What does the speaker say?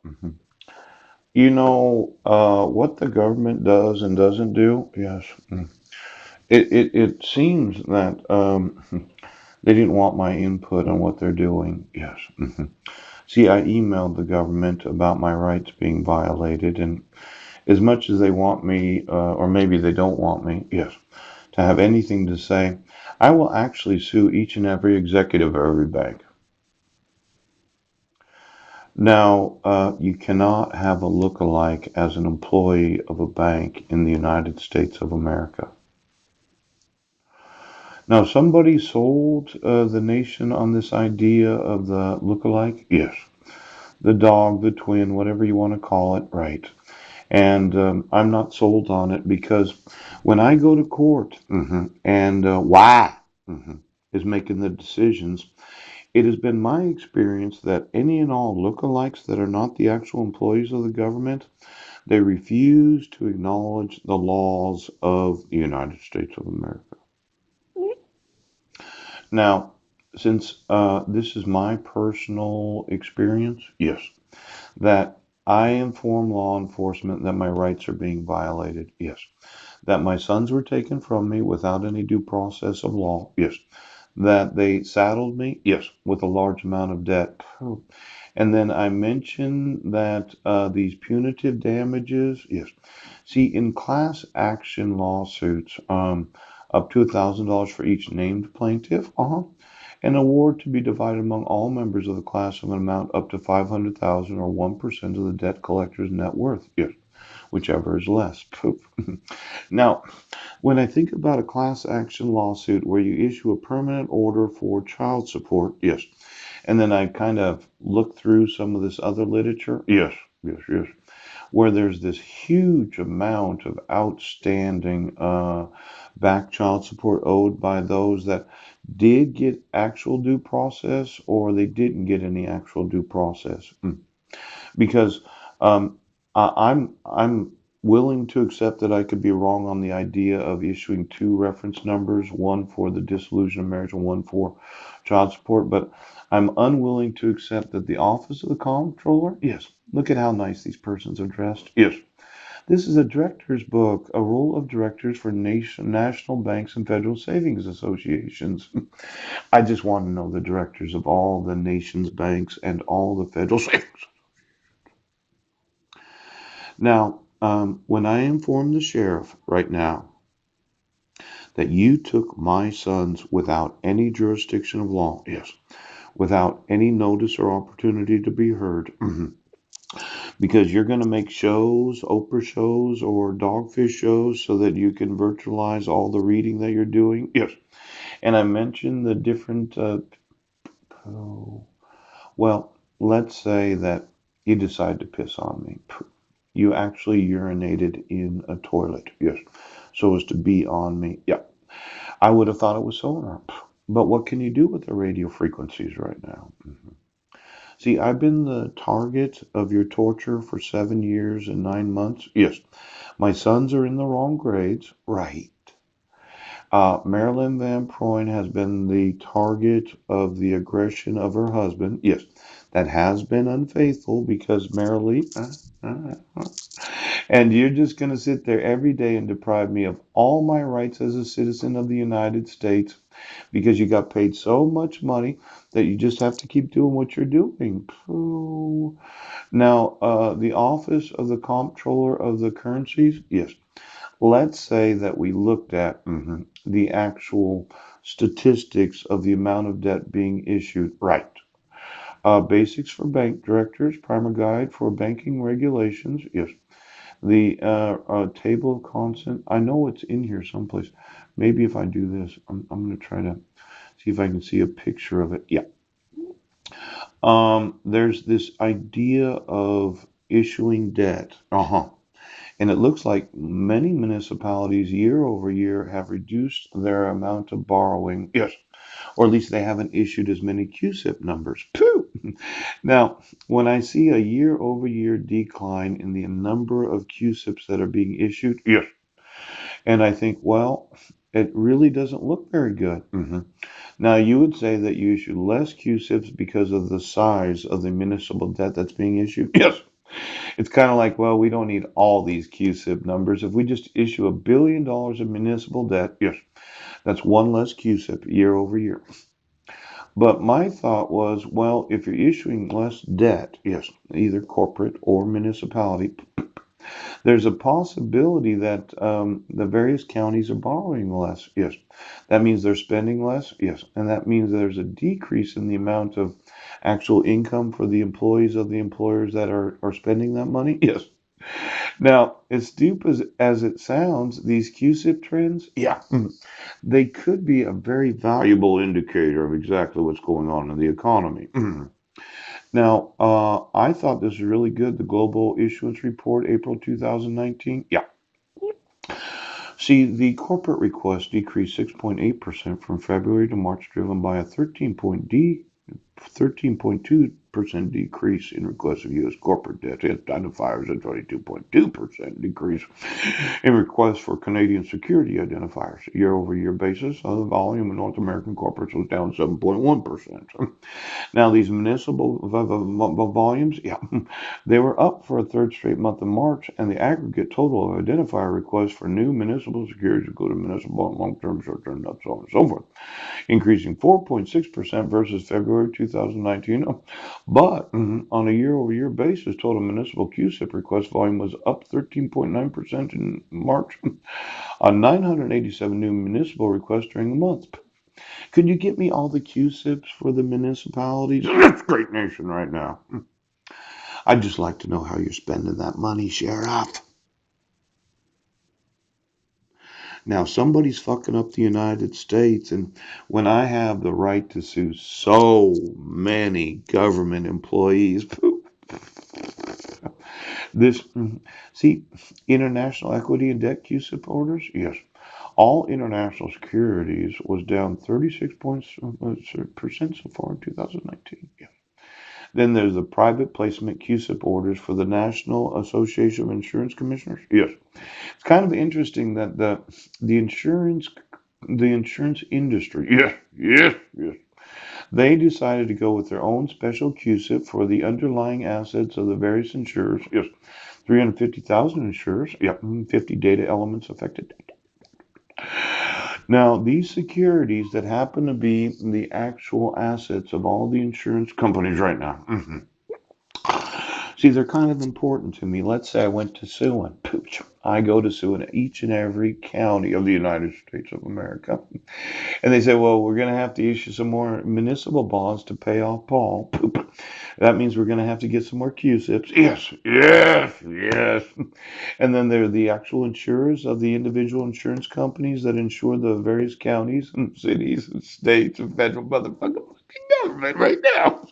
Mhm. What the government does and doesn't do? Yes. It seems that they didn't want my input on what they're doing. Yes. See, I emailed the government about my rights being violated, and as much as they want me, or maybe they don't want me, yes, to have anything to say, I will actually sue each and every executive of every bank. Now, you cannot have a look-alike as an employee of a bank in the United States of America. Now, somebody sold the nation on this idea of the look-alike. Yes. The dog, the twin, whatever you want to call it, right. And I'm not sold on it because when I go to court and why is making the decisions, it has been my experience that any and all lookalikes that are not the actual employees of the government, they refuse to acknowledge the laws of the United States of America. Now, since this is my personal experience, yes, that I inform law enforcement that my rights are being violated, yes, that my sons were taken from me without any due process of law, yes, that they saddled me, yes, with a large amount of debt. And then I mentioned that these punitive damages, yes. See, in class action lawsuits, up to $1,000 for each named plaintiff, an award to be divided among all members of the class of an amount up to 500,000 or 1% of the debt collector's net worth, yes, whichever is less. Poop. Now, when I think about a class action lawsuit where you issue a permanent order for child support, yes, and then I kind of look through some of this other literature, yes, yes, where there's this huge amount of outstanding back child support owed by those that did get actual due process or they didn't get any actual due process. Because I'm willing to accept that I could be wrong on the idea of issuing two reference numbers, one for the dissolution of marriage and one for child support, but I'm unwilling to accept that the office of the comptroller, yes, look at how nice these persons are dressed. Yes, this is a director's book, a rule of directors for national banks and federal savings associations. I just want to know the directors of all the nation's banks and all the federal savings. Now, when I inform the sheriff right now that you took my sons without any jurisdiction of law, yes, without any notice or opportunity to be heard, because you're going to make shows, Oprah shows, or dogfish shows so that you can virtualize all the reading that you're doing, yes. And I mentioned the different, oh, well, let's say that you decide to piss on me. You actually urinated in a toilet, yes, so as to be on me. Yeah, I would have thought it was sonar. But what can you do with the radio frequencies right now? See, I've been the target of your torture for 7 years and 9 months. Yes, my sons are in the wrong grades. Right. Marilyn Van Proyn has been the target of the aggression of her husband. Yes, that has been unfaithful because Marilyn. And you're just going to sit there every day and deprive me of all my rights as a citizen of the United States because you got paid so much money that you just have to keep doing what you're doing. Pooh. Now, the office of the comptroller of the currencies, yes. Let's say that we looked at the actual statistics of the amount of debt being issued. Right. Basics for bank directors, primer guide for banking regulations. Yes. The table of constant. I know it's in here someplace. Maybe if I do this, I'm going to try to see if I can see a picture of it. Yeah. There's this idea of issuing debt. And it looks like many municipalities year over year have reduced their amount of borrowing. Yes. Or at least they haven't issued as many QSIP numbers. Pooh! Now, when I see a year over year decline in the number of QSIPs that are being issued, yes. And I think, well, It really doesn't look very good. Now, you would say that you issue less QSIPs because of the size of the municipal debt that's being issued? Yes. It's kind of like, well, we don't need all these QSIP numbers. If we just issue $1 billion of municipal debt, yes, that's one less QSIP year over year. But my thought was, well, if you're issuing less debt, yes, either corporate or municipality, there's a possibility that the various counties are borrowing less. Yes. That means they're spending less. Yes. And that means there's a decrease in the amount of actual income for the employees of the employers that are spending that money. Yes. Now, as stupid as it sounds, these QSIP trends, yeah, they could be a very valuable indicator of exactly what's going on in the economy. Now, I thought this was really good. The Global Issuance Report, April 2019. Yeah. See, the corporate request decreased 6.8% from February to March, driven by a 13.2% decrease in requests of U.S. corporate debt identifiers and 22.2% decrease in requests for Canadian security identifiers. Year over year basis, the volume of North American corporates was down 7.1%. Now, these municipal volumes, yeah, they were up for a third straight month of March, and the aggregate total of identifier requests for new municipal securities, including municipal and long-term, short-term, and so on and so forth, increasing 4.6% versus February 2019. But on a year-over-year basis, total municipal QSIP request volume was up 13.9% in March on 987 new municipal requests during the month. Could you get me all the QSIPs for the municipalities? That's great nation right now. I'd just like to know how you're spending that money, Sheriff. Now, somebody's fucking up the United States, and when I have the right to sue so many government employees, this, see, international equity and debt QSIP orders, yes. All international securities was down 36% so far in 2019. Yeah. Then there's the private placement QSIP orders for the National Association of Insurance Commissioners. Yes. It's kind of interesting that the insurance industry, yes, they decided to go with their own special QSIP for the underlying assets of the various insurers. Yes, 350,000 insurers. Yep, 50 data elements affected. Now, these securities that happen to be the actual assets of all the insurance companies right now. See, they're kind of important to me. Let's say I went to suing. I go to sue in each and every county of the United States of America. And they say, well, we're going to have to issue some more municipal bonds to pay off Paul. That means we're going to have to get some more QSIPs. Yes. And then there are the actual insurers of the individual insurance companies that insure the various counties and cities and states and federal motherfucking government right now.